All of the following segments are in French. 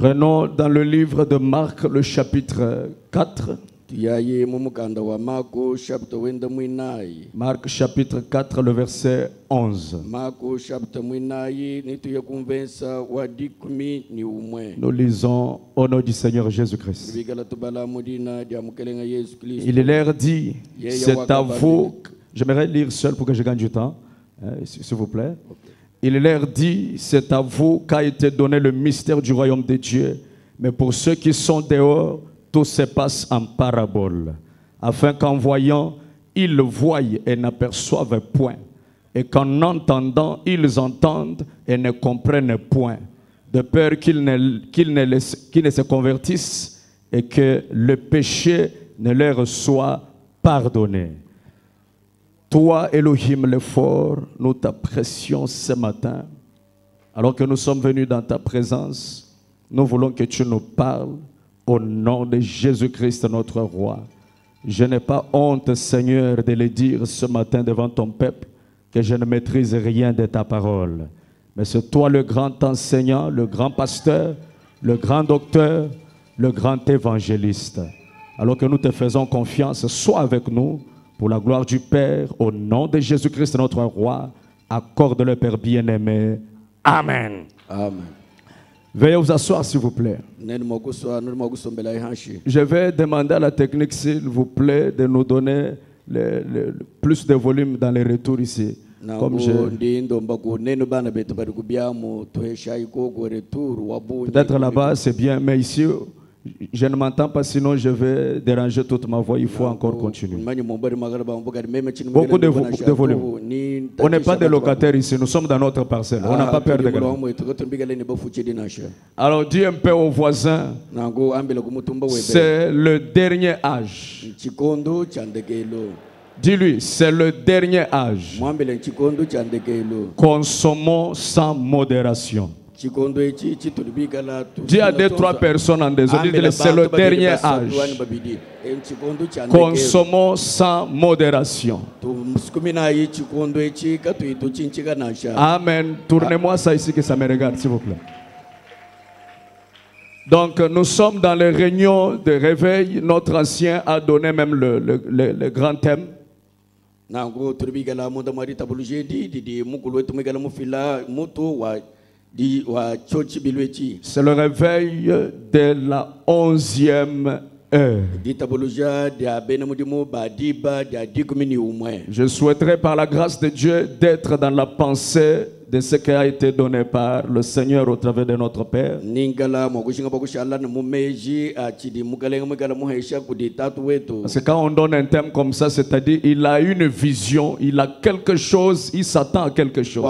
Prenons dans le livre de Marc le chapitre 4. Marc chapitre 4 le verset 11. Nous lisons au nom du Seigneur Jésus-Christ. Il leur dit, c'est à vous. J'aimerais lire seul pour que je gagne du temps, s'il vous plaît. Il leur dit, c'est à vous qu'a été donné le mystère du royaume de Dieu. Mais pour ceux qui sont dehors, tout se passe en parabole, afin qu'en voyant, ils voient et n'aperçoivent point, et qu'en entendant, ils entendent et ne comprennent point, de peur qu'ils ne se convertissent et que le péché ne leur soit pardonné. Toi, Elohim le fort, nous t'apprécions ce matin. Alors que nous sommes venus dans ta présence, nous voulons que tu nous parles au nom de Jésus-Christ, notre roi. Je n'ai pas honte, Seigneur, de le dire ce matin devant ton peuple, que je ne maîtrise rien de ta parole. Mais c'est toi le grand enseignant, le grand pasteur, le grand docteur, le grand évangéliste. Alors que nous te faisons confiance, sois avec nous, pour la gloire du Père, au nom de Jésus-Christ, notre roi, accorde-le, Père bien-aimé. Amen. Amen. Veuillez vous asseoir, s'il vous plaît. Je vais demander à la technique, s'il vous plaît, de nous donner plus de volume dans les retours ici. Comme peut-être là-bas, c'est bien, mais ici, je ne m'entends pas, sinon je vais déranger toute ma voix. Il faut encore continuer. Beaucoup de volume. On n'est pas des locataires ici, nous sommes dans notre parcelle. On n'a pas peur de gagner. Alors dis un peu aux voisins, c'est le dernier âge. Dis-lui, c'est le dernier âge. Consommons sans modération. Dis à 2-3 personnes en désordre, c'est le dernier âge. Consommons sans modération. Amen. Tournez-moi ça ici que ça me regarde, s'il vous plaît. Donc nous sommes dans les réunions de réveil. Notre ancien a donné même le grand thème. C'est le réveil de la 11e heure. Je souhaiterais par la grâce de Dieu d'être dans la pensée de ce qui a été donné par le Seigneur au travers de notre Père. Parce que quand on donne un thème comme ça, c'est-à-dire il a une vision, il a quelque chose, il s'attend à quelque chose.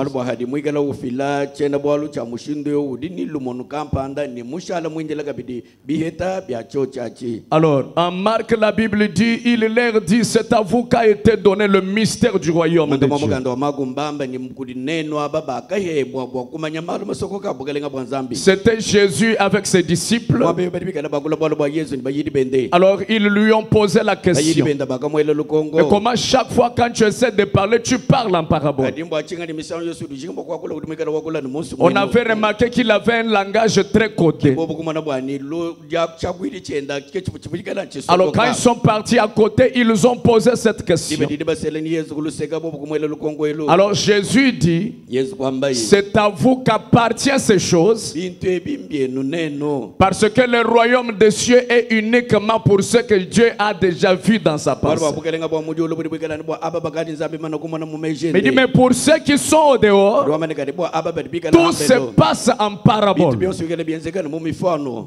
Alors, en Marc, la Bible dit, il leur dit, c'est à vous qu'a été donné le mystère du royaume de Dieu. C'était Jésus avec ses disciples. Alors ils lui ont posé la question. Et comment chaque fois quand tu essaies de parler, tu parles en parabole. On avait remarqué qu'il avait un langage très codé. Alors quand ils sont partis à côté, ils ont posé cette question. Alors Jésus dit, c'est à vous qu'appartiennent ces choses, parce que le royaume des cieux est uniquement pour ce que Dieu a déjà vu dans sa pensée. Mais il dit, mais pour ceux qui sont au dehors, tout se passe en parabole.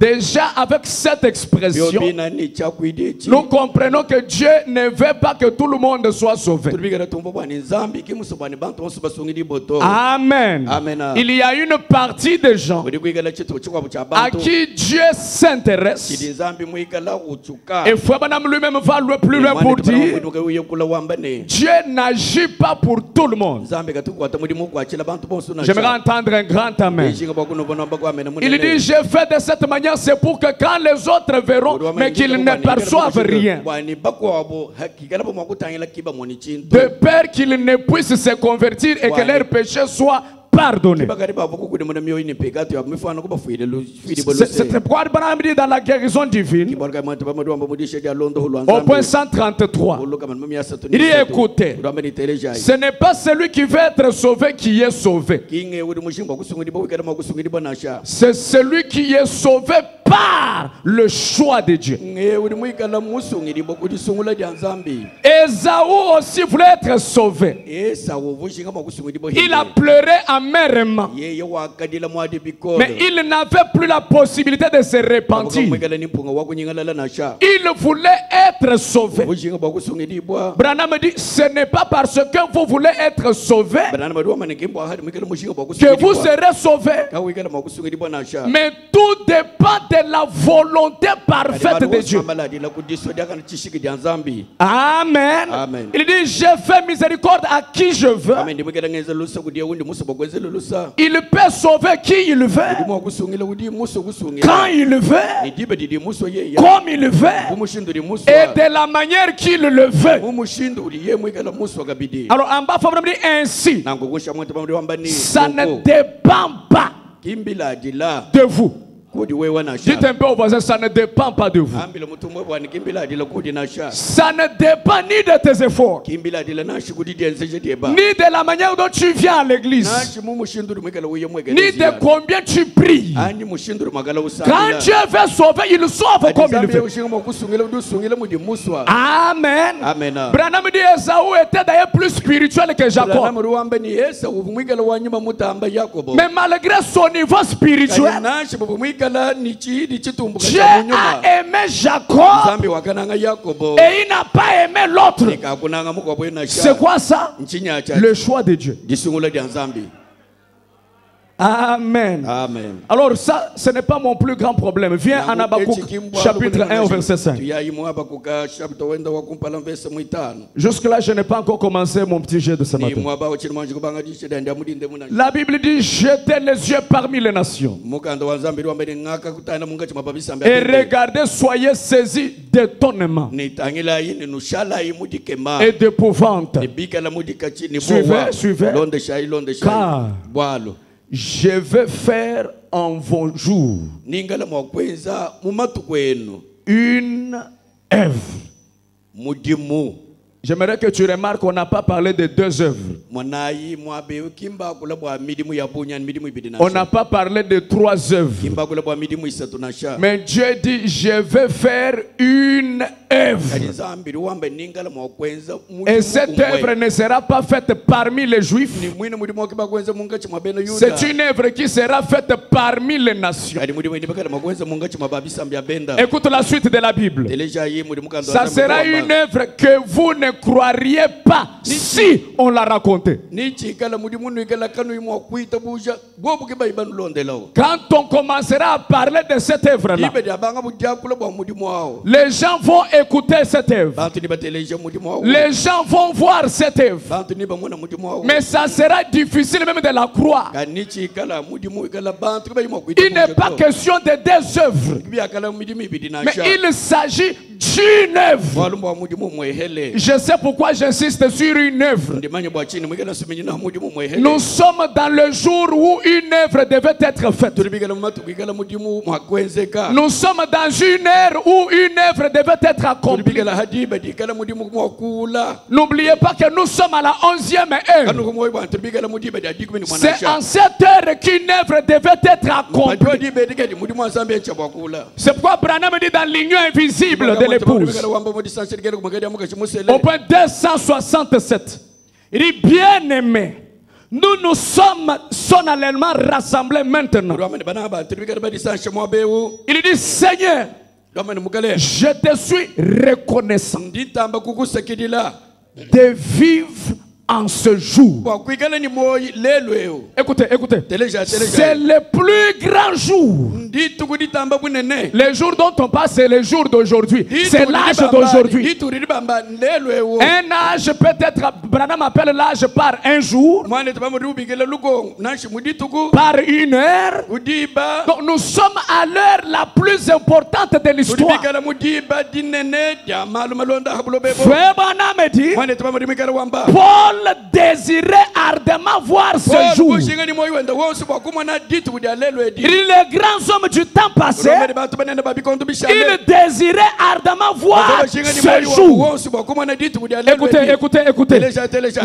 Déjà avec cette expression, nous comprenons que Dieu ne veut pas que tout le monde soit sauvé. Amen. Amen. Il y a une partie des gens à qui Dieu s'intéresse. Et Fouabanam lui-même va plus loin pour dire, Dieu n'agit pas pour tout le monde. J'aimerais entendre un grand amen. Il dit, j'ai fait de cette manière, c'est pour que quand les autres verront, mais qu'ils ne perçoivent rien, de peur qu'ils ne puissent se convertir et que leur péché soit pardonné. C'est pourquoi Branham dit dans la guérison divine, au point 133, il dit écoutez, ce n'est pas celui qui veut être sauvé qui est sauvé. C'est celui qui est sauvé par le choix de Dieu. Ésaü aussi voulait être sauvé. Il a pleuré amèrement. Mais il n'avait plus la possibilité de se repentir. Il voulait être sauvé. Branham dit, ce n'est pas parce que vous voulez être sauvé que vous serez sauvé. Mais tout dépend de la volonté parfaite de Dieu. Amen. Amen. Il dit, je fais miséricorde à qui je veux. Il peut sauver qui il veut, quand il veut, comme il veut, et de la manière qu'il le veut. Alors en bas, il faut vraiment dire ainsi. Ça ne dépend pas de vous. Dites un peu au voisin, ça ne dépend pas de vous. Ça ne dépend ni de tes efforts, ni de la manière dont tu viens à l'église, ni de combien tu pries. Quand Dieu veut sauver, il sauve comme il veut. Amen. Branham dit Ésaü était d'ailleurs plus spirituel que Jacob. Mais malgré son niveau spirituel, Dieu a aimé Jacob et il n'a pas aimé l'autre. C'est quoi ça? Le choix de Dieu. Amen. Amen. Alors ça, ce n'est pas mon plus grand problème. Viens en Habakkuk chapitre 1 au verset 5. Jusque là, je n'ai pas encore commencé mon petit jet de ce matin. La Bible dit, jetez les yeux parmi les nations et regardez, soyez saisis d'étonnement et d'épouvante. Suivez. Car je vais faire en vos jours une œuvre. J'aimerais que tu remarques qu'on n'a pas parlé de deux œuvres. On n'a pas parlé de trois œuvres. Mais Dieu dit, je vais faire une œuvre. Et cette œuvre ne sera pas faite parmi les Juifs. C'est une œuvre qui sera faite parmi les nations. Écoute la suite de la Bible. Ça sera une œuvre que vous ne croiriez pas si on la racontait. Quand on commencera à parler de cette œuvre-là, les gens vont écouter cette œuvre. Les gens vont voir cette œuvre. Mais ça sera difficile même de la croire. Il n'est pas question de deux œuvres, mais il s'agit d'une œuvre. Je sais pourquoi j'insiste sur une œuvre. Nous sommes dans le jour où une œuvre devait être faite. Nous sommes dans une ère où une œuvre devait être accomplie. N'oubliez pas que nous sommes à la 11e heure. C'est en cette heure qu'une œuvre devait être accomplie. C'est pourquoi Branham dit dans l'union invisible de l'épouse, au point 267, il dit, bien aimé, nous nous sommes solennellement rassemblés maintenant. Il dit, Seigneur, je te suis reconnaissant de vivre en ce jour. Écoutez, c'est le plus grand jour. Le jour dont on passe, c'est le jour d'aujourd'hui. C'est l'âge d'aujourd'hui. Un âge peut-être, Branham appelle l'âge par un jour, par une heure. Donc nous sommes à l'heure la plus importante de l'histoire. Frère Branham dit, Paul désirait ardemment voir ce jour. Les grands hommes du temps passé, ils désiraient ardemment voir ce jour. Écoutez.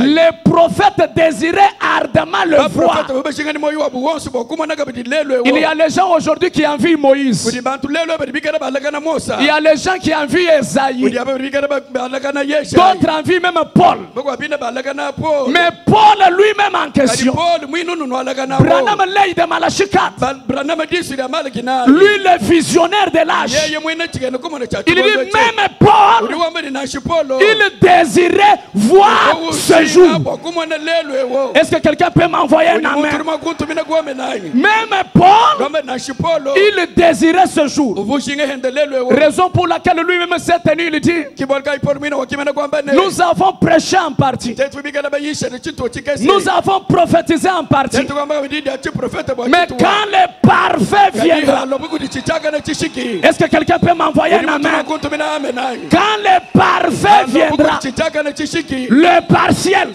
Les prophètes désiraient ardemment le voir. Il y a les gens aujourd'hui qui envient Moïse. Il y a les gens qui envient Esaïe. D'autres envient même Paul. Mais Paul lui-même en question, Branham Lehi de Malachi 4, lui le visionnaire de l'âge, il dit même Paul, il désirait voir ce jour. Est-ce que quelqu'un peut m'envoyer un amen? Même Paul, il désirait ce jour. Raison pour laquelle lui-même s'est tenu, il dit, nous avons prêché en partie, nous avons prophétisé en partie, mais quand le parfait viendra, est-ce que quelqu'un peut m'envoyer un amen? Quand le parfait viendra, le partiel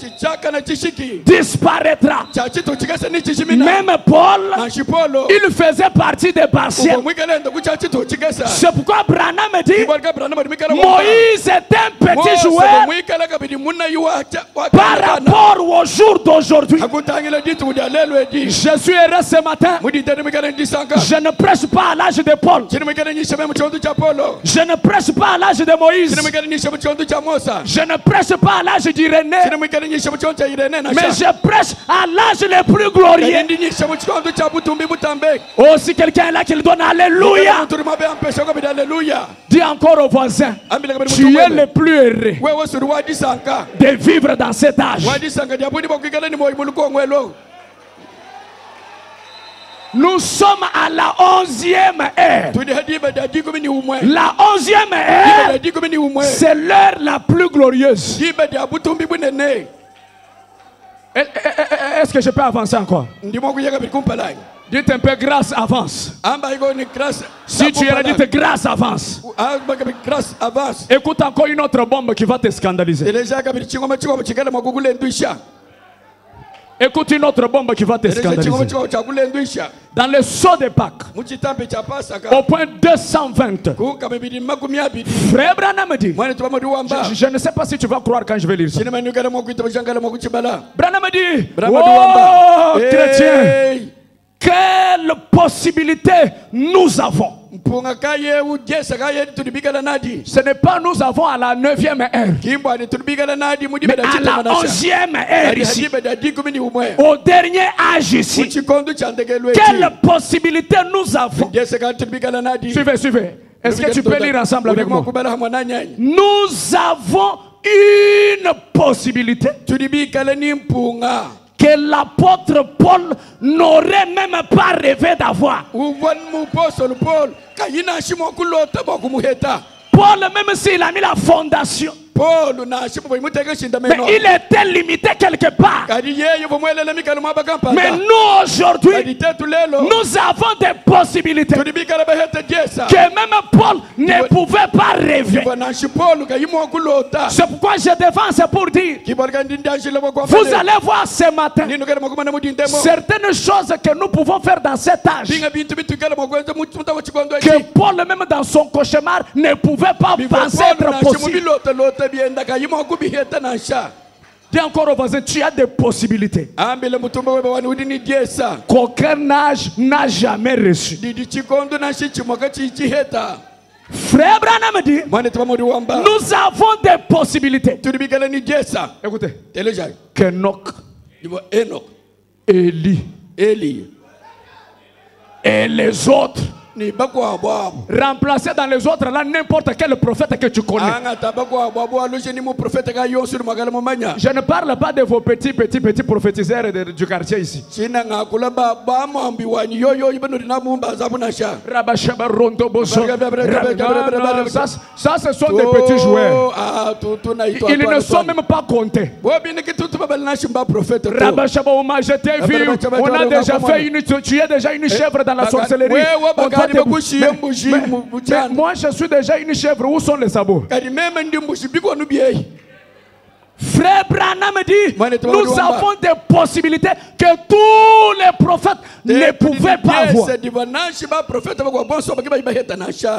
disparaîtra. Même Paul, il faisait partie des partiels. C'est pourquoi Branham dit, Moïse est un petit joueur par rapport au jour d'aujourd'hui. Je suis heureux ce matin. Je ne prêche pas à l'âge de Paul. Je ne prêche pas à l'âge de Moïse. Je ne prêche pas à l'âge d'Irénée. Mais je prêche à l'âge le plus glorieux. Oh, si quelqu'un est là qui donne alléluia. Dis encore au voisin, tu es le plus heureux de vivre dans cet âge. Nous sommes à la 11e heure. La 11e heure, c'est l'heure la plus glorieuse. Est-ce que je peux avancer encore? Dites un peu grâce avance. Si tu es dites grâce avance. Écoute encore une autre bombe qui va te scandaliser. Écoute une autre bombe qui va te scandaliser. Dans le saut de Pâques, au point 220, Frère Branham dit, je ne sais pas si tu vas croire quand je vais lire ça. Branham dit, oh chrétien, quelle possibilité nous avons. Ce n'est pas nous avons à la 9e heure, mais à la 11e heure ici, au dernier âge ici. Quelle possibilité nous avons. Suivez. Est-ce que tu peux lire ensemble avec moi? Nous avons une possibilité que l'apôtre Paul n'aurait même pas rêvé d'avoir. Paul, même s'il a mis la fondation, mais il était limité quelque part. Mais nous aujourd'hui, nous avons des possibilités que même Paul ne pouvait pas rêver. C'est pourquoi je défends pour dire, vous allez voir ce matin certaines choses que nous pouvons faire dans cet âge que Paul même dans son cauchemar ne pouvait pas penser être possible. Dis encore au voisin, tu as des possibilités qu'aucun âge n'a jamais reçu. Frère Branham dit, nous avons des possibilités. Écoutez, qu'Enoch, Élie et les autres, remplacer dans les autres là n'importe quel prophète que tu connais. Je ne parle pas de vos petits prophétiseurs du quartier ici. Ça ce sont des petits joueurs. Ils ne sont même pas comptés. On a déjà fait tu es déjà une chèvre dans la sorcellerie. Mais moi je suis déjà une chèvre. Où sont les sabots? Frère Branham dit, nous avons des possibilités que tous les prophètes ne pouvaient pas avoir.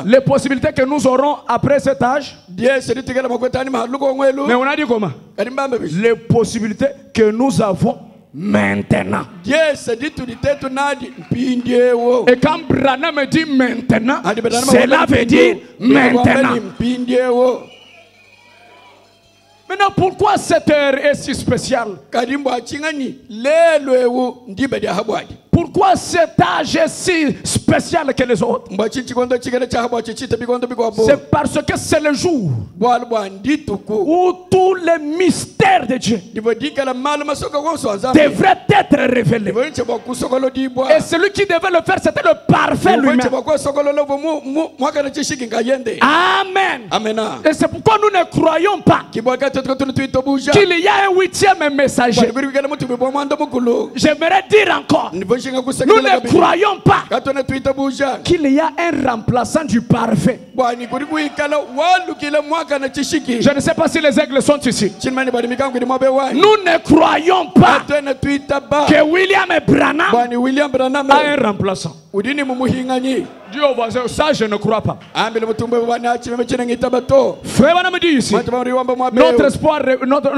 Les possibilités que nous aurons après cet âge. Mais on a dit comment? Les possibilités que nous avons maintenant. Et quand Branham dit maintenant, cela veut dire maintenant. Maintenant, pourquoi cette heure est si spéciale? Pourquoi cet âge est si spécial que les autres? C'est parce que c'est le jour où tous les mystères de Dieu devraient être révélés. Et celui qui devait le faire, c'était le parfait lui-même. Amen. Et c'est pourquoi nous ne croyons pas qu'il y a un 8e messager. J'aimerais dire encore, nous ne croyons pas qu'il y a un remplaçant du parfait. Je ne sais pas si les aigles sont ici. Nous ne croyons pas que William Branham a un remplaçant. Dis au voisin, ça je ne crois pas. Frère Branham dit ici, notre espoir, notre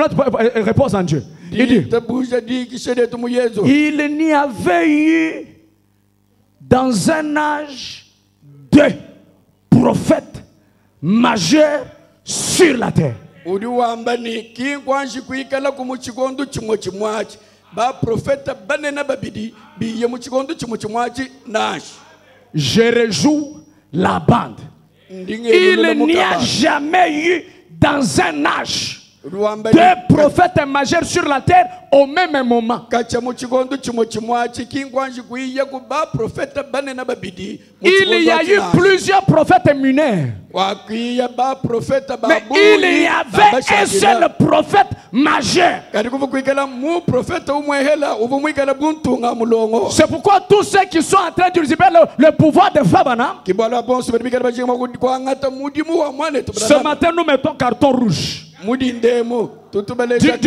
repose en Dieu. Il dit, il n'y avait eu dans un âge de prophètes majeurs sur la terre. Je rejoue la bande. Il n'y a jamais eu dans un âge deux prophètes majeurs sur la terre au même moment. Il y a eu plusieurs prophètes mineurs, mais il y avait un seul prophète majeur. C'est pourquoi tous ceux qui sont en train d'usurper le pouvoir de Fabana, ce matin nous mettons carton rouge. Dis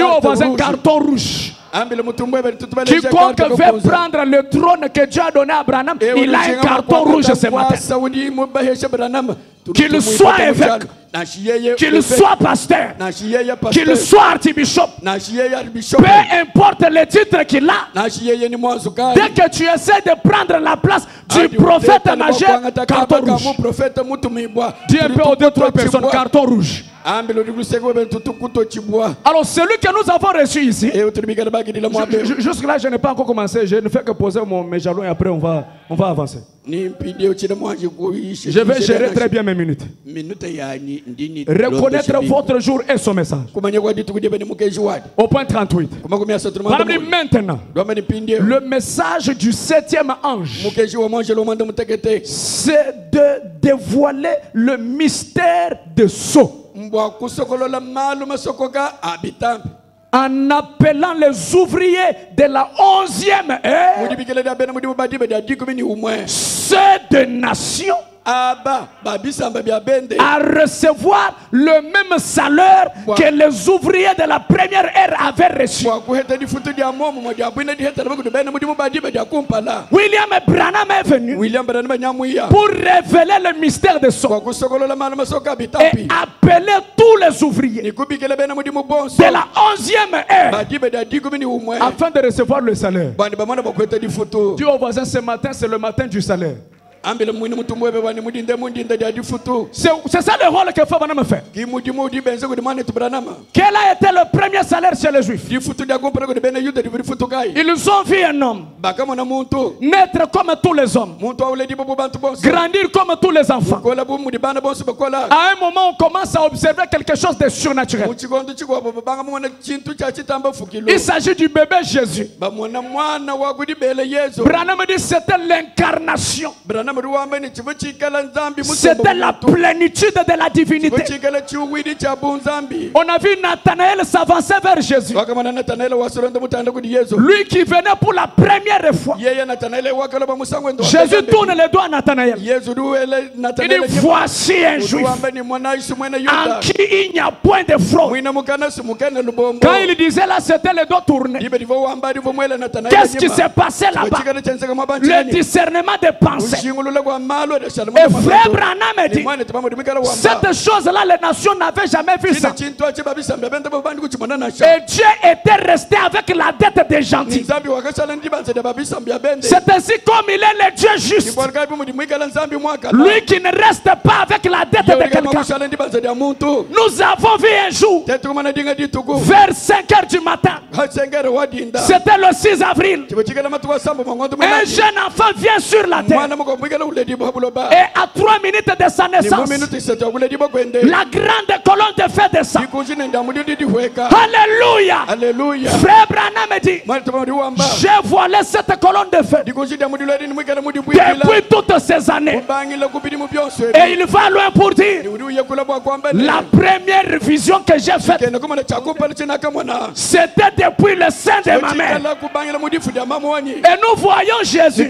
au voisin carton rouge. Quiconque veut prendre le trône que Dieu a donné à Branham, il a un carton rouge ce matin. Qu'il soit évêque, qu'il soit pasteur, qu'il soit archibishop, peu importe le titre qu'il a, dès que tu essaies de prendre la place du prophète majeur, carton rouge. Dis un peu aux 2-3 personnes, carton rouge. Alors celui que nous avons reçu ici, jusque là je n'ai pas encore commencé, je ne fais que poser mes jalons et après on va avancer. Je vais gérer très bien mes minutes. Reconnaître votre jour et son message. Au point 38. Maintenant, le message du 7e ange, c'est de dévoiler le mystère de sceau. En appelant les ouvriers de la 11e heure, ceux de nations, à recevoir le même salaire que les ouvriers de la première ère avaient reçu. William Branham est venu pour révéler le mystère de son et appeler tous les ouvriers de la 11e heure afin de recevoir le salaire. Dis au voisin, ce matin c'est le matin du salaire. C'est ça le rôle que Fabana fait. Quel a été le premier salaire chez les Juifs? Ils ont vu un homme naître comme tous les hommes, grandir comme tous les enfants. À un moment on commence à observer quelque chose de surnaturel. Il s'agit du bébé Jésus. Branham dit c'était l'incarnation C'était la plénitude de la divinité. On a vu Nathanaël s'avancer vers Jésus. Lui qui venait pour la première fois. Jésus tourne les doigts à Nathanaël. Il dit, voici un juif en qui il n'y a point de fraude. Quand il disait là, c'était les doigts tournés. Qu'est-ce qui s'est passé là-bas? Le discernement des pensées. Et frère Branham dit, cette chose-là, les nations n'avaient jamais vu ça. Et Dieu était resté avec la dette des gentils. C'est ainsi comme il est le Dieu juste. Lui qui ne reste pas avec la dette de quelqu'un. Nous avons vu un jour, vers 5 heures du matin, c'était le 6 avril, un jeune enfant vient sur la terre. Et à 3 minutes de sa naissance, la grande colonne de feu descend. Alléluia. Frère Branham dit, j'ai voilé cette colonne de feu depuis toutes ces années. Et il va loin pour dire, la première vision que j'ai faite, c'était depuis le sein de ma mère. Et nous voyons Jésus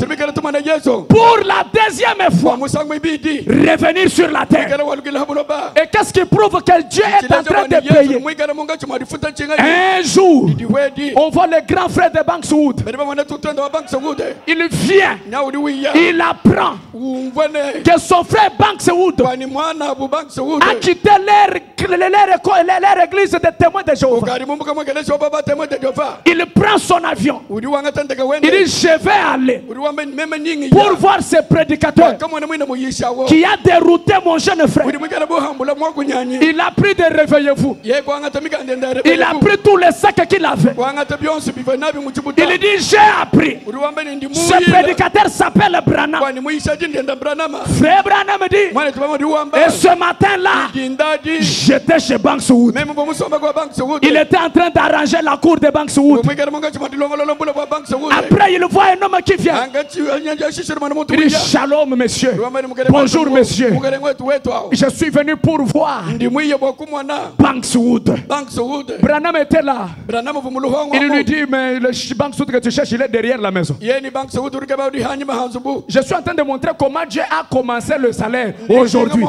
pour la deuxième fois revenir sur la terre. Et qu'est-ce qui prouve que Dieu est en train de payer? Un jour, on voit le grand frère de Bankswood. Il vient, il apprend que son frère Bankswood a quitté leur église de témoins de Jéhovah. Il prend son avion. Il dit, je vais aller pour voir ces prédicateurs qui a dérouté mon jeune frère. Il a pris de réveillez-vous. Il a pris tous les sacs qu'il avait. Il dit, j'ai appris. Ce prédicateur s'appelle Branham. Frère Branham dit, et ce matin-là, j'étais chez Bankswood. Il était en train d'arranger la cour de Bankswood. Après, il voit un homme qui vient. Il dit, shalom, monsieur. Bonjour, monsieur. Je suis venu pour voir Bankswood. Branham était là. Il lui dit, mais le Bankswood que tu cherches, il est derrière la maison. Je suis en train de montrer comment Dieu a commencé le salaire aujourd'hui.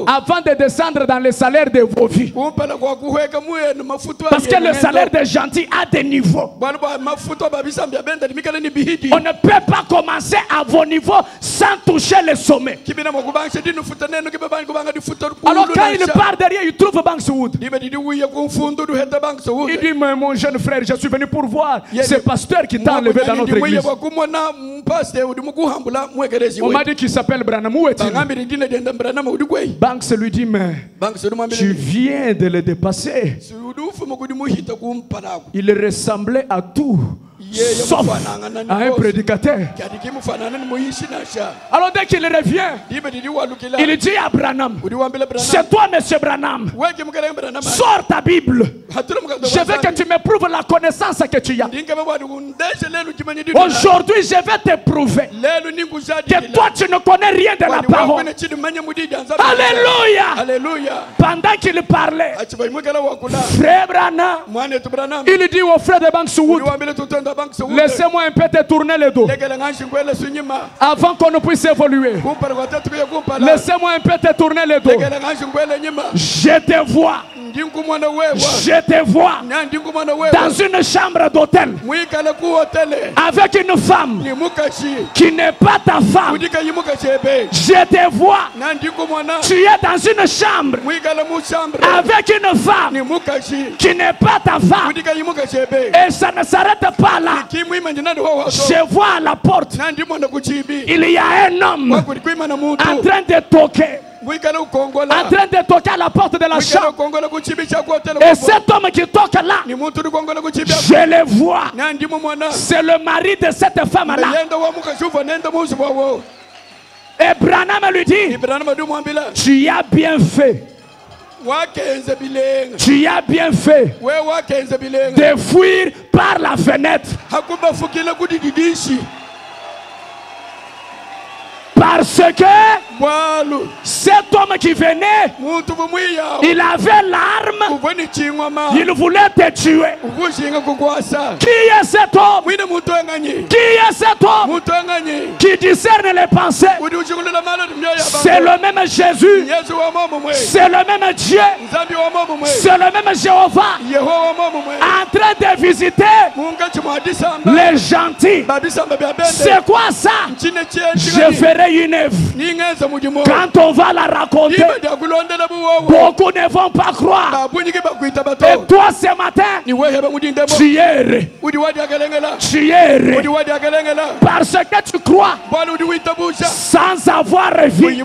Avant de descendre dans le salaire de vos vies. Parce que le salaire des gentils a des niveaux. On ne peut pas commencer à vos niveaux sans toucher le sommet. Alors quand il part derrière, il trouve Bankswood. Il dit, mais mon jeune frère, je suis venu pour voir ce pasteur qui t'a enlevé dans notre église. On m'a dit qu'il s'appelle Branham. Où est-il? Banks lui dit, mais tu viens de le dépasser. Il ressemblait à tout sauf à un prédicateur. Alors dès qu'il revient, il dit à Branham, c'est toi monsieur Branham, sors ta Bible. Je veux que tu me prouves la connaissance que tu as. Aujourd'hui je vais te prouver que toi tu ne connais rien de la parole. Alléluia. Pendant qu'il parlait, frère Branham, il dit au frère de Bankswood, laissez-moi un peu te tourner le dos avant qu'on ne puisse évoluer. Laissez-moi un peu te tourner le dos. Je te vois. Je te vois dans une chambre d'hôtel avec une femme qui n'est pas ta femme. Je te vois. Tu es dans une chambre avec une femme qui n'est pas ta femme. Et ça ne s'arrête pas là. Je vois à la porte, il y a un homme en train de toquer. En train de toquer à la porte de la chambre. Et cet homme qui toque là, je le vois. C'est le mari de cette femme là. Et Branham lui dit, tu as bien fait. Tu as bien fait de fuir par la fenêtre. Parce que cet homme qui venait, il avait l'arme, il voulait te tuer. Qui est cet homme? Qui est cet homme qui discerne les pensées? C'est le même Jésus, c'est le même Dieu, c'est le même Jéhovah en train de visiter les gentils. C'est quoi ça? Je ferai une œuvre. Quand on va la raconter, beaucoup ne vont pas croire. Et toi ce matin, tu erres. Tu erres parce que tu crois sans avoir vu.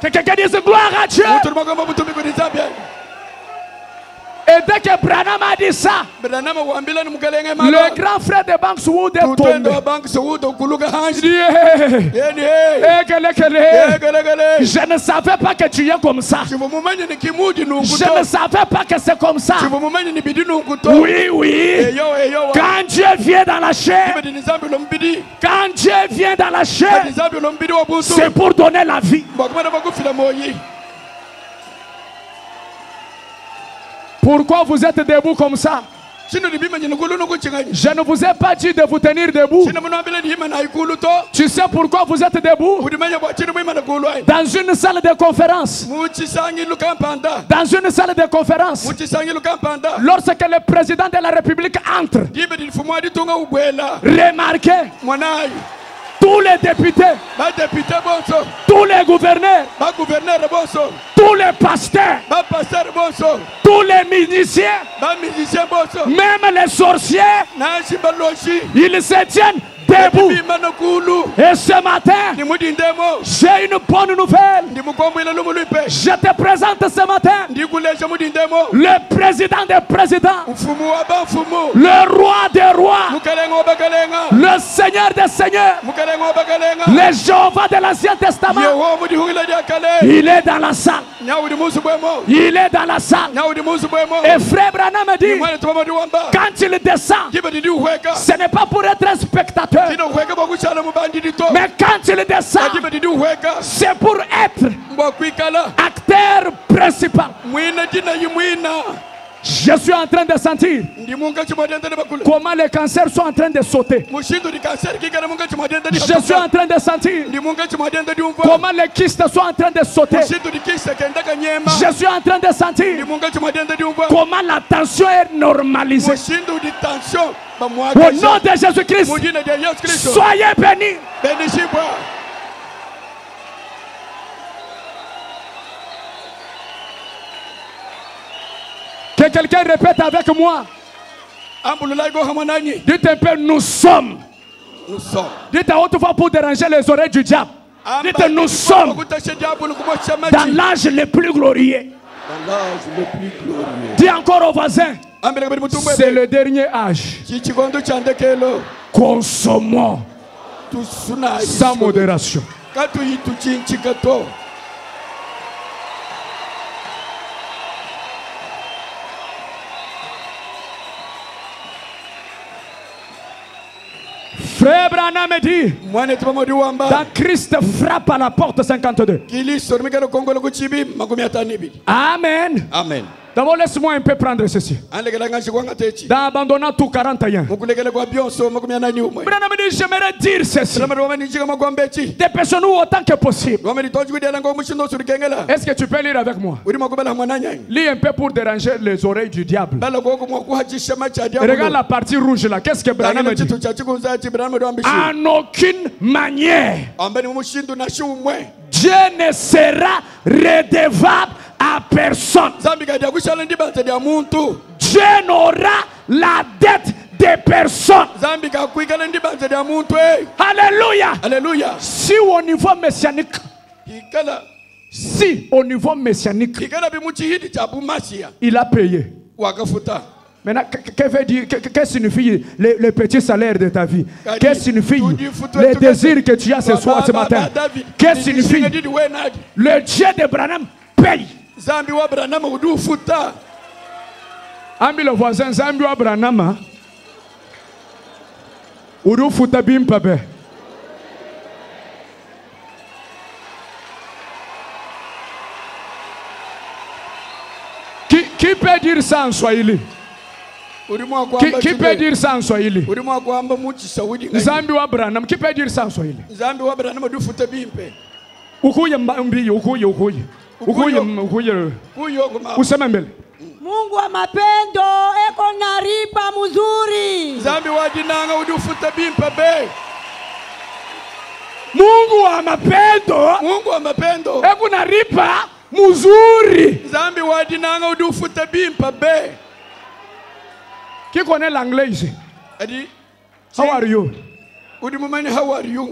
Que quelqu'un dise gloire à Dieu. Et dès que Branham a dit ça, le grand frère de Banks Wood est tombé. Je ne savais pas que tu es comme ça. Je ne savais pas que c'est comme ça. Oui, oui. Quand Dieu vient dans la chair, quand Dieu vient dans la chair, c'est pour donner la vie. Pourquoi vous êtes debout comme ça? Je ne vous ai pas dit de vous tenir debout. Tu sais pourquoi vous êtes debout? Dans une salle de conférence. Dans une salle de conférence. Lorsque le président de la République entre, remarquez, tous les députés, tous les gouverneurs, tous les pasteurs, tous les musiciens, même les sorciers, ils se tiennent debout. Et ce matin, j'ai une bonne nouvelle. Je te présente ce matin le président des présidents, le roi des rois, le seigneur des seigneurs, le Jéhovah de l'Ancien Testament. Il est dans la salle. Il est dans la salle. Et frère Branham me dit, quand il descend, ce n'est pas pour être un spectateur, mais quand il descend, c'est pour être acteur principal. Je suis en train de sentir comment les cancers sont en train de sauter. Je suis en train de sentir comment les kystes sont en train de sauter. Je suis en train de sentir comment la tension est normalisée. Au nom de Jésus-Christ, soyez bénis. Que quelqu'un répète avec moi. Dites un peu, nous sommes. Dites à haute voix pour déranger les oreilles du diable. Dites, nous sommes dans l'âge le plus glorieux. Dis encore au voisin, c'est le dernier âge. Consommons sans modération. Frère Branham dit, dans Christ frappe à la porte 52. Amen. Amen. D'abord, laisse-moi un peu prendre ceci. Dans abandonnant tout 41. Branham dit, j'aimerais dire ceci. Dépêchons-nous autant que possible. Est-ce que tu peux lire avec moi? Lis un peu pour déranger les oreilles du diable. Regarde la partie rouge là. Qu'est-ce que Branham dit? En aucune manière, Dieu ne sera redevable à personne. Dieu n'aura la dette des personnes. Alléluia. Alléluia. Si au niveau messianique, il a payé. Maintenant, que signifie le petit salaire de ta vie? Que signifie le désir que tu as ce soir, ce matin? Que signifie le Dieu de Branham paye? Ami le voisin, Zambi wa Branham Udu futa bimpabe. Qui peut dire ça en Swahili? Qui peut dire ça en Swahili? Zambi wa Branham. Qui peut dire ça en Swahili? Zambi wa Branham du futa bimpe. Ukuye mbi, ukuye. Useme mbele. Mungu wa mapendo eko naripa mzuri. Zambi wa dinanga udufuta bimpe be. Mungu wa mapendo eko naripa mzuri. Zambi wa dinanga udufuta bimpe be. Qui connaît l'anglais ici? How are you? How are you?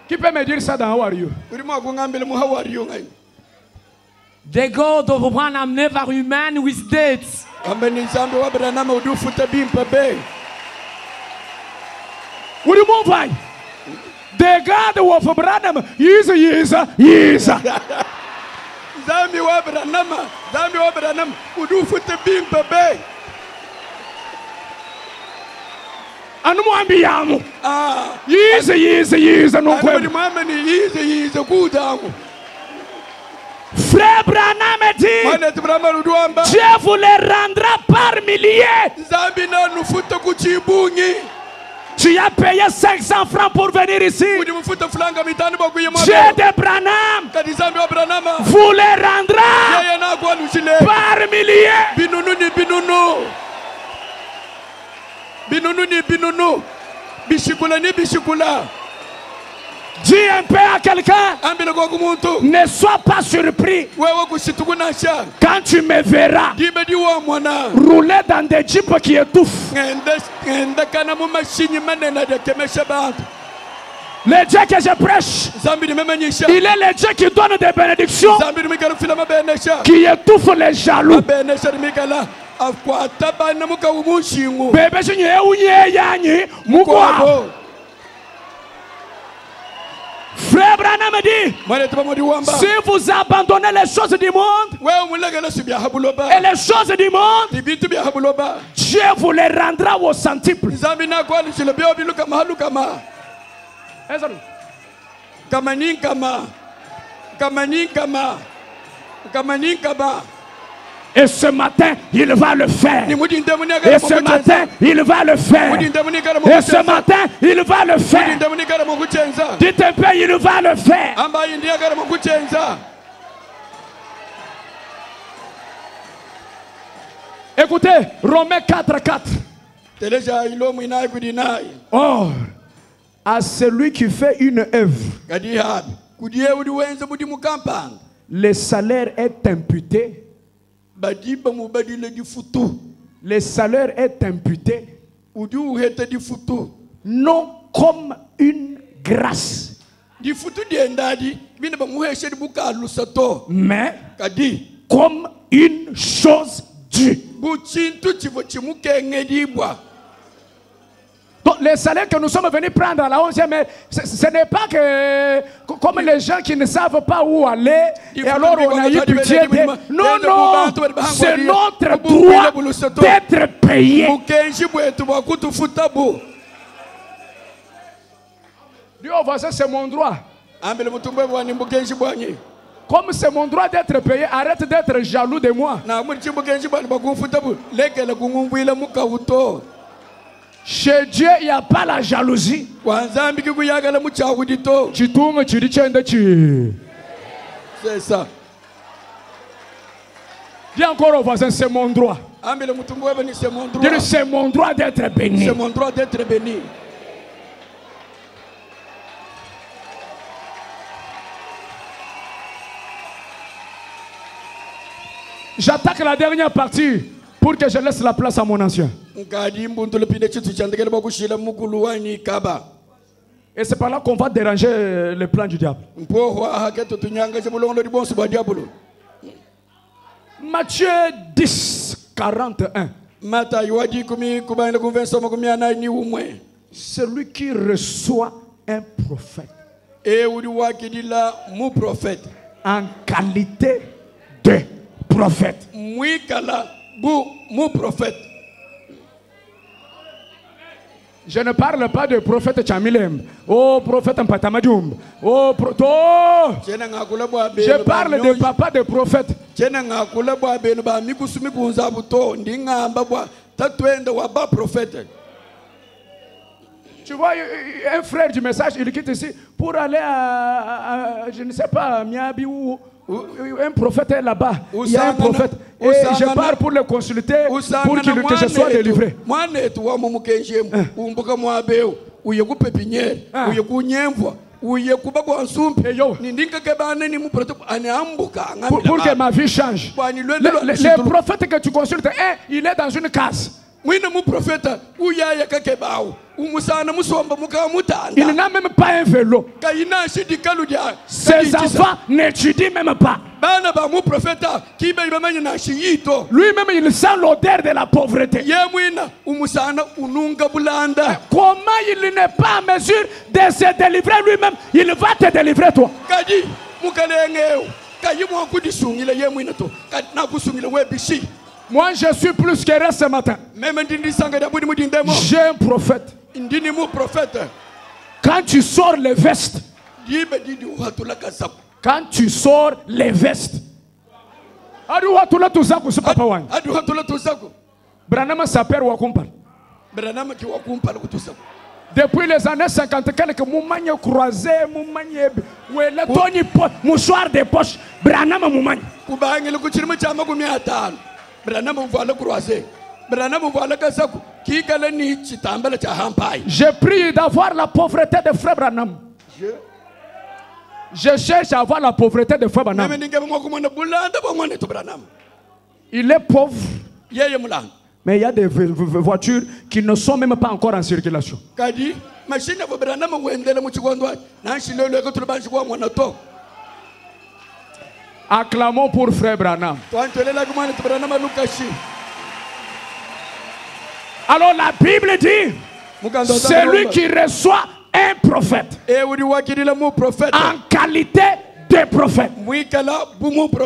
Qui peut me dire ça dans How are you? How are you? The God of Branham never human with dates. The God of Branham is. Zambi wa Branham udufuta bimpe be. Anumwambiamu. Yize Frère Branham dit, Dieu vous les rendra par milliers. Tu as payé 500 francs pour venir ici. Dieu de Branham vous les rendra par milliers. Bishikula. Dis un peu à quelqu'un, ne sois pas surpris quand tu me verras rouler dans des jeeps qui étouffent. Le Dieu que je prêche, il est le Dieu qui donne des bénédictions, qui étouffe les jaloux. Frère Branham dit, si vous abandonnez les choses du monde et les choses du monde, Dieu vous les rendra au centuple. Et ce matin, il va le faire. Et ce matin, il va le faire. Et ce matin, il va le faire. Dites un peu, il va le faire. Écoutez, Romains 4:4. Or, à celui qui fait une œuvre, le salaire est imputé. Le salaire est imputé non comme une grâce, mais comme une chose due. Donc les salaires que nous sommes venus prendre à la 11e, ce n'est pas que comme les gens qui ne savent pas où aller et alors on a eu pitié de... Non, non, c'est notre droit d'être payé. Dis au voisin, c'est mon droit. Comme c'est mon droit d'être payé, arrête d'être jaloux de moi. Chez Dieu, il n'y a pas la jalousie. Tu tournes, tu dis, c'est ça. Dis encore au voisin, c'est mon droit. C'est mon droit d'être béni. C'est mon droit d'être béni. J'attaque la dernière partie pour que je laisse la place à mon ancien. Et c'est par là qu'on va déranger le plan du diable. Matthieu 10:41. Celui qui reçoit un prophète en qualité de prophète. Je ne parle pas de prophète Chamilem. Oh, prophète Mpatamadoum. Oh, je parle de papa de prophète. Jena ngakula bwa benu ba mikusumi kunza buto ndingamba bwa tatwenda wa ba prophète. Tu vois, un frère du message, il quitte ici pour aller je ne sais pas, Miabi ou un prophète est là-bas. Il y a un prophète. Et je pars pour le consulter pour que je sois délivré. Moi, tu vois, mon kenjem, ou mboka mwabeo, ou yoku pépinière, ou yoku nyemvwa. Pour que ma vie change. Les prophètes que tu consultes, il est dans une case. Il n'a même pas un vélo. Ses enfants n'étudient même pas. Lui-même, il sent l'odeur de la pauvreté. Comment il n'est pas en mesure de se délivrer lui-même? Il va te délivrer toi. Moi, je suis plus que ce matin. J'ai un prophète. Quand tu sors les vestes, Branham s'appelle Wakumpal. Depuis les années 50, quelques moumagne croisé, moumagne, mouchoir de poche, Branham moumagne. Je prie d'avoir la pauvreté de frère Branham. Je cherche à avoir la pauvreté de frère Branham. Il est pauvre. Mais il y a des voitures qui ne sont même pas encore en circulation. Acclamons pour frère Branham. Alors la Bible dit, celui qui reçoit un prophète en qualité de prophète,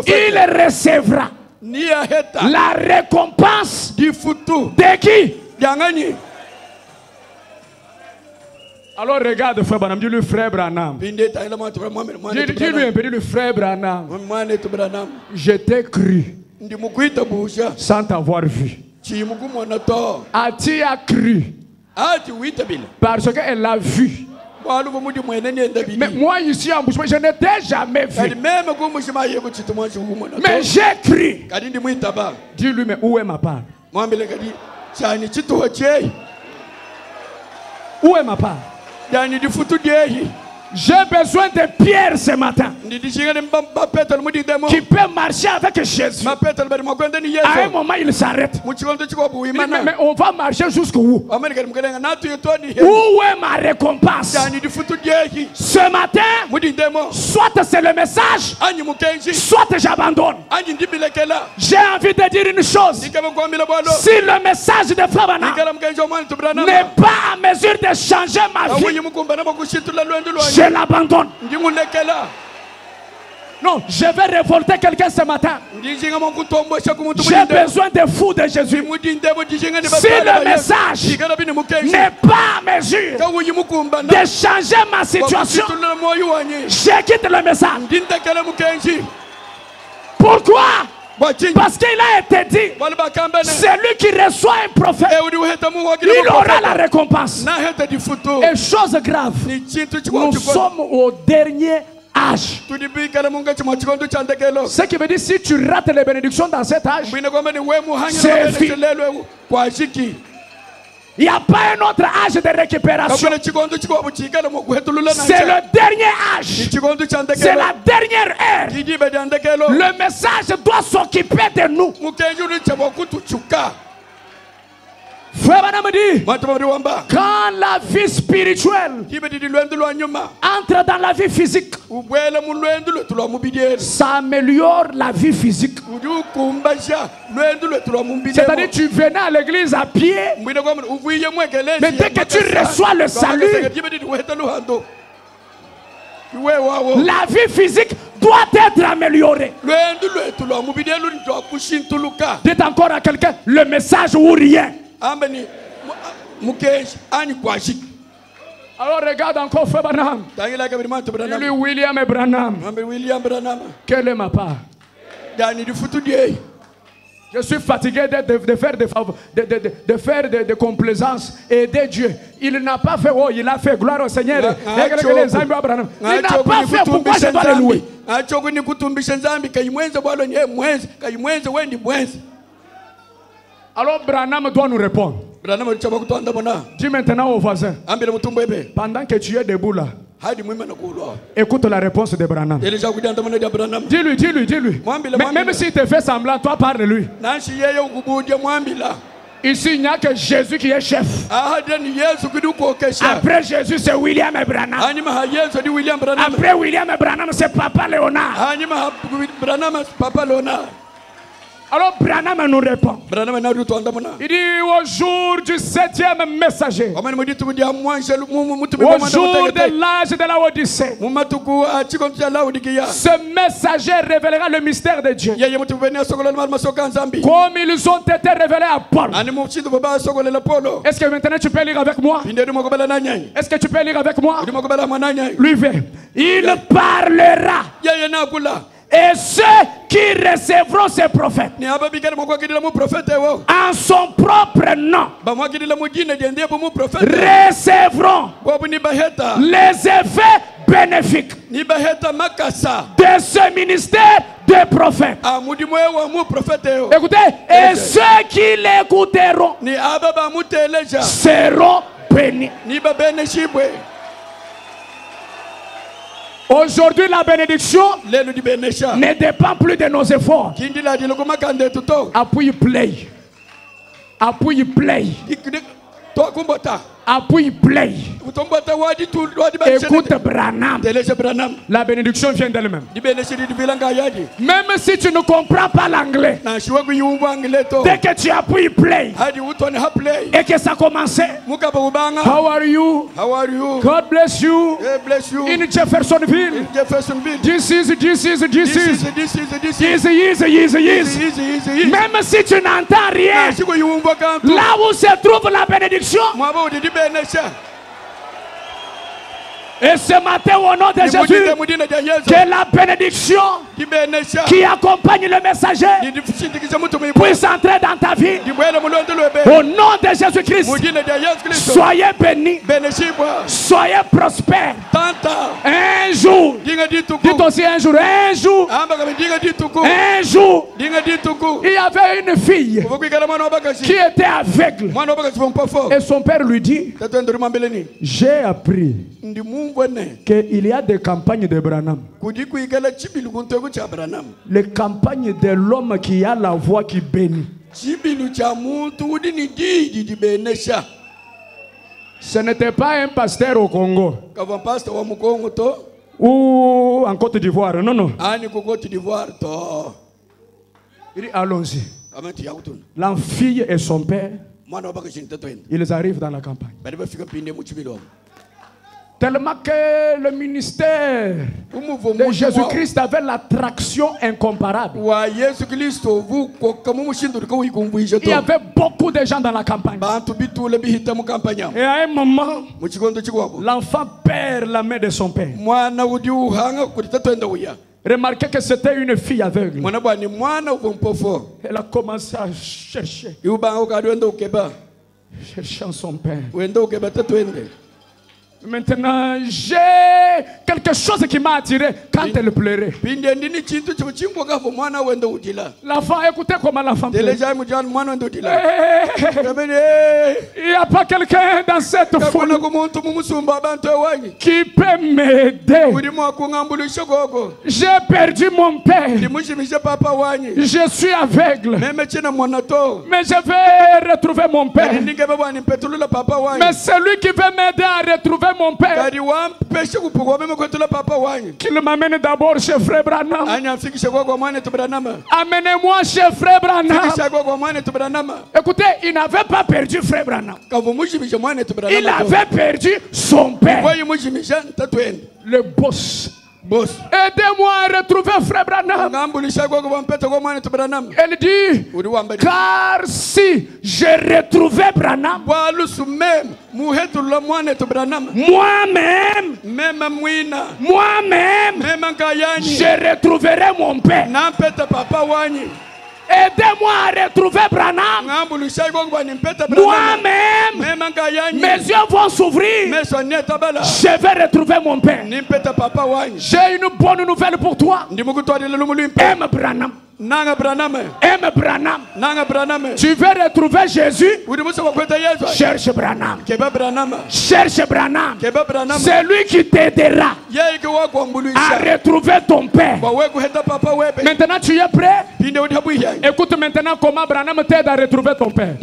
il recevra la récompense de qui? Alors regarde frère Branham, dis-lui frère Branham. Dis-lui frère Branham. Je t'ai cru sans t'avoir vu. Ati a cru parce qu'elle l'a vu. Mais moi ici en bouche, je ne t'ai jamais vu. Mais j'ai cru. Dis-lui, mais où est ma part? Où est ma part? J'ai besoin de Pierre ce matin qui peut marcher avec Jésus. À un moment, il s'arrête. Mais on va marcher jusqu'où? Où est ma récompense? Ce matin, soit c'est le message, soit j'abandonne. J'ai envie de dire une chose. Si le message de Frère Branham n'est pas en mesure de changer ma vie, je l'abandonne. Non, je vais révolter quelqu'un ce matin. J'ai besoin de fou de Jésus. Si le message n'est pas en mesure de changer ma situation, je quitte le message. Pourquoi? Parce qu'il a été dit, celui qui reçoit un prophète, il aura la récompense. Et chose grave, nous sommes au dernier âge. Ce qui veut dire, si tu rates les bénédictions dans cet âge, c'est fini. Il n'y a pas un autre âge de récupération. C'est le dernier âge. C'est la dernière ère. Le message doit s'occuper de nous. Frère Branham dit, quand la vie spirituelle entre dans la vie physique, ça améliore la vie physique. C'est-à-dire tu venais à l'église à pied, mais dès que tu reçois le salut, la vie physique doit être améliorée. Dites encore à quelqu'un, le message ou rien. Alors regarde encore Frère Branham. Lui William et Branham. Quelle est ma part? Je suis fatigué de faire des complaisances et aider Dieu. Il n'a pas fait, oh, il a fait gloire au Seigneur. Il n'a pas fait, pourquoi je dois le louer? Alors Branham doit nous répondre. Dis maintenant au voisin, pendant que tu es debout là, écoute la réponse de Branham. Dis-lui. Même s'il te fait semblant, toi parle-lui. Ici, il n'y a que Jésus qui est chef. Après Jésus, c'est William et Branham. Après William et Branham, c'est Papa Léonard. Alors Branham nous répond. Il dit au jour du 7e messager, au jour de l'âge de la Odyssée, ce messager révélera le mystère de Dieu comme ils ont été révélés à Paul. Est-ce que maintenant tu peux lire avec moi? Est-ce que tu peux lire avec moi? Lui veut. Il parlera. Et ceux qui recevront ces prophètes en son propre nom recevront les effets bénéfiques de ce ministère de prophète. Écoutez, et ceux qui l'écouteront seront bénis. Aujourd'hui, la bénédiction ne dépend plus de nos efforts. Appuie play. Appuie play. Appuie play. Écoute Branham. La bénédiction vient d'elle-même. Même si tu ne comprends pas l'anglais, dès que tu appuies play et que ça a commencé, how are you? God bless you. In Jeffersonville. This is. Même si tu n'entends rien, là où se trouve la bénédiction. Et ce matin, au nom de Jésus, que la bénédiction qui accompagne le messager puisse entrer dans ta vie. Au nom de Jésus-Christ, soyez bénis, soyez prospères. Un jour, dites aussi un jour, un jour, il y avait une fille qui était aveugle. Et son père lui dit, j'ai appris qu'il y a des campagnes de Branham. Les campagnes de l'homme qui a la voix qui bénit. Ce n'était pas un pasteur au Congo ou en Côte d'Ivoire. Non, non. Il dit allons-y. La fille et son père, ils arrivent dans la campagne. Tellement que le ministère de Jésus-Christ avait l'attraction incomparable. Il y avait beaucoup de gens dans la campagne. Et à un moment, l'enfant perd la main de son père. Remarquez que c'était une fille aveugle. Elle a commencé à chercher. Cherchant son père. Maintenant, j'ai quelque chose qui m'a attiré quand elle pleurait. L'enfant, écoutez comment l'enfant pleure. Il n'y a pas quelqu'un dans cette foule qui peut m'aider. J'ai perdu mon père. Je suis aveugle. Mais je vais retrouver mon père. Mais celui qui veut m'aider à retrouver mon père, qu'il m'amène d'abord chez Frère Branham. Amenez-moi chez Frère Branham. Écoutez, il n'avait pas perdu Frère Branham. Il avait perdu son père. Le boss. Aidez-moi à retrouver Frère Branham. Elle dit, car si j'ai retrouvé Branham, moi-même, Je retrouverai mon père. Aidez-moi à retrouver Branham. Moi-même, mes yeux vont s'ouvrir. Je vais retrouver mon père. J'ai une bonne nouvelle pour toi. Aime Branham. Aime Branham. Tu veux retrouver Jésus? Cherche Branham. Cherche Branham. C'est lui qui t'aidera à retrouver ton père. Maintenant tu es prêt? Écoute maintenant comment Branham t'aide à retrouver ton père.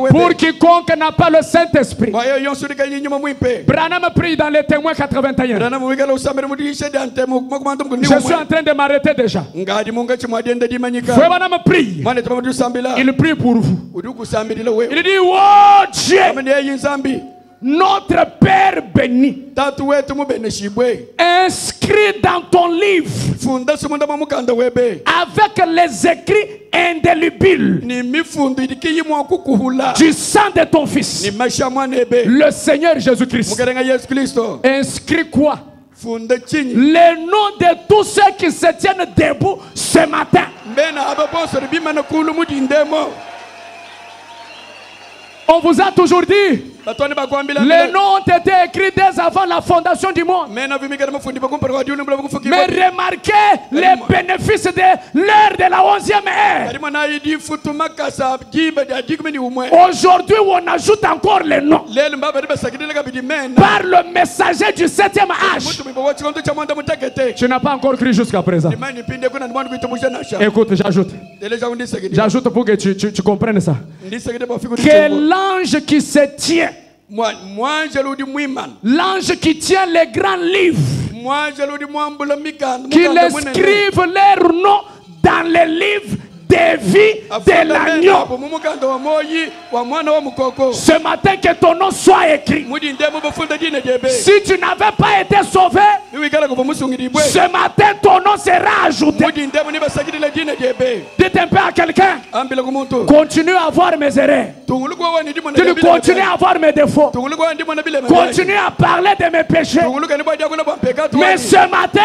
Pour quiconque n'a pas le Saint-Esprit, Branham prie dans les Témoins 81. Je suis en train de m'arrêter déjà. Branham prie. Il prie pour vous. Il dit, oh Dieu, notre Père béni, inscrit dans ton livre avec les écrits indélébiles du sang de ton Fils, le Seigneur Jésus-Christ. Inscrit quoi? Les noms de tous ceux qui se tiennent debout ce matin. On vous a toujours dit, les noms ont été écrits dès avant la fondation du monde. Mais remarquez les bénéfices de l'heure de la 11e ère. Aujourd'hui, on ajoute encore les noms par le messager du 7e âge. Tu n'as pas encore cru jusqu'à présent. Écoute, j'ajoute. J'ajoute pour que tu comprennes ça. Que l'ange qui se tient, l'ange qui tient les grands livres, qu'il inscrive leurs noms dans les livres des vies de l'agneau. Ce matin, que ton nom soit écrit. Si tu n'avais pas été sauvé, ce matin ton nom sera ajouté. Dites un peu à quelqu'un, continue à voir mes erreurs, continue à voir mes défauts, continue à parler de mes péchés. Mais ce matin,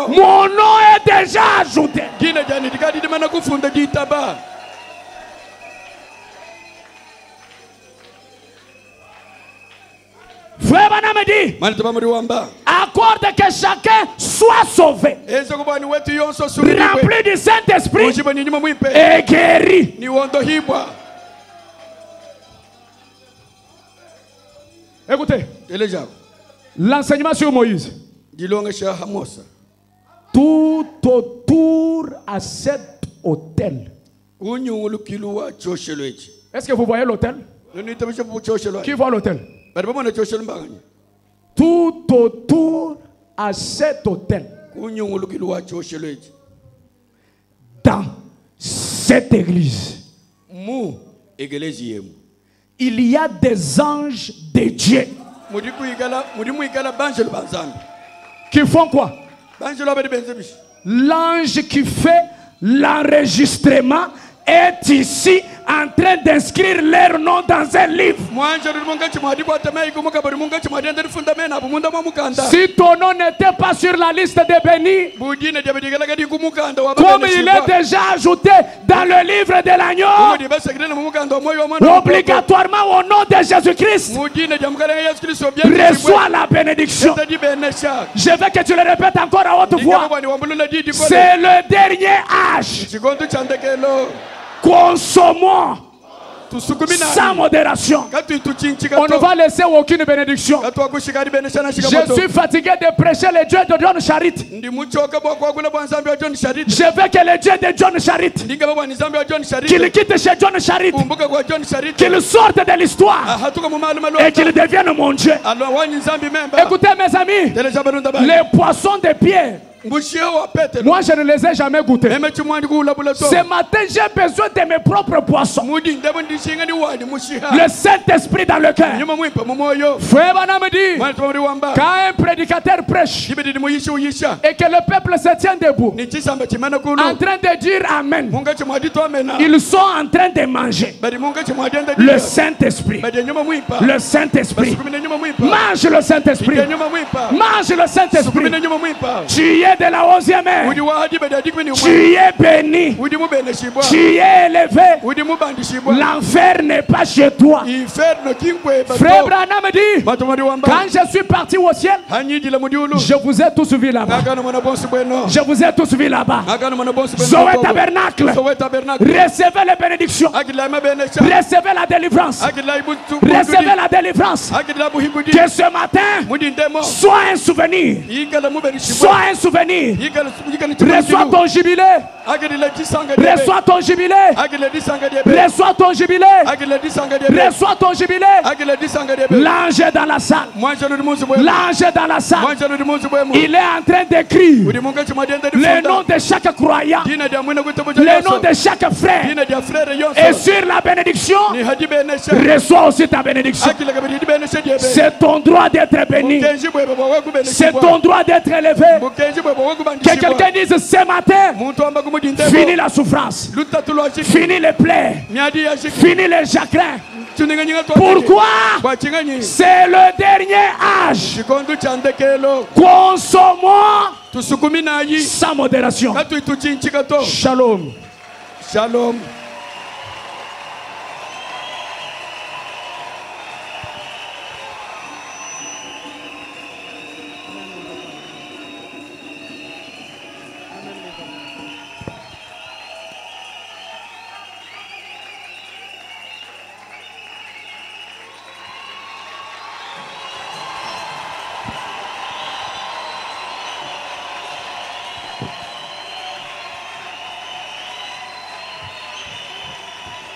mon nom est déjà ajouté. Frère Branham dit, accorde que chacun soit sauvé, rempli du Saint-Esprit et guéri. Écoutez, l'enseignement sur Moïse, tout autour à cet hôtel. Est-ce que vous voyez l'hôtel? Qui voit l'hôtel? Tout autour à cet hôtel, dans cette église, il y a des anges de Dieu qui font quoi? L'ange qui fait l'enregistrement est ici en train d'inscrire leur nom dans un livre. Si ton nom n'était pas sur la liste des bénis, comme il est déjà ajouté dans le livre de l'agneau, obligatoirement au nom de Jésus-Christ, reçois la bénédiction. Je veux que tu le répètes encore à haute voix. C'est le dernier âge. Consommons sans modération. On ne va laisser aucune bénédiction. Je suis fatigué de prêcher le Dieu de John Charit. Je veux que le Dieu de John Charit, qu'il quitte chez John Charit, qu'il sorte de l'histoire et qu'il devienne mon Dieu. Écoutez mes amis, les poissons de pierre Moi, je ne les ai jamais goûtés. Ce matin, j'ai besoin de mes propres poissons. Le Saint-Esprit dans le cœur. Frère Branham dit, quand un prédicateur prêche et que le peuple se tient debout, en train de dire Amen, ils sont en train de manger le Saint-Esprit. Le Saint-Esprit. Mange le Saint-Esprit. Mange le Saint-Esprit. Tu es de la 11e heure. Tu es béni. Tu es élevé. L'enfer n'est pas chez toi. Frère Branham dit, quand je suis parti au ciel, je vous ai tous vus là-bas. Je vous ai tous vus là-bas. Zoé Tabernacle. Recevez les bénédictions. Recevez la délivrance. Recevez la délivrance. Que ce matin soit un souvenir. Sois un souvenir. Reçois ton jubilé. Reçois ton jubilé. Reçois ton jubilé. Reçois ton jubilé. L'ange est dans la salle. L'ange est dans la salle. Il est en train d'écrire le nom de chaque croyant, le nom de chaque frère. Et sur la bénédiction, reçois aussi ta bénédiction. C'est ton droit d'être béni. C'est ton droit d'être élevé. Que quelqu'un dise ce matin, finis la souffrance, finis les plaies, finis les chagrins. Pourquoi? C'est le dernier âge. Consommons sans modération. Shalom. Shalom.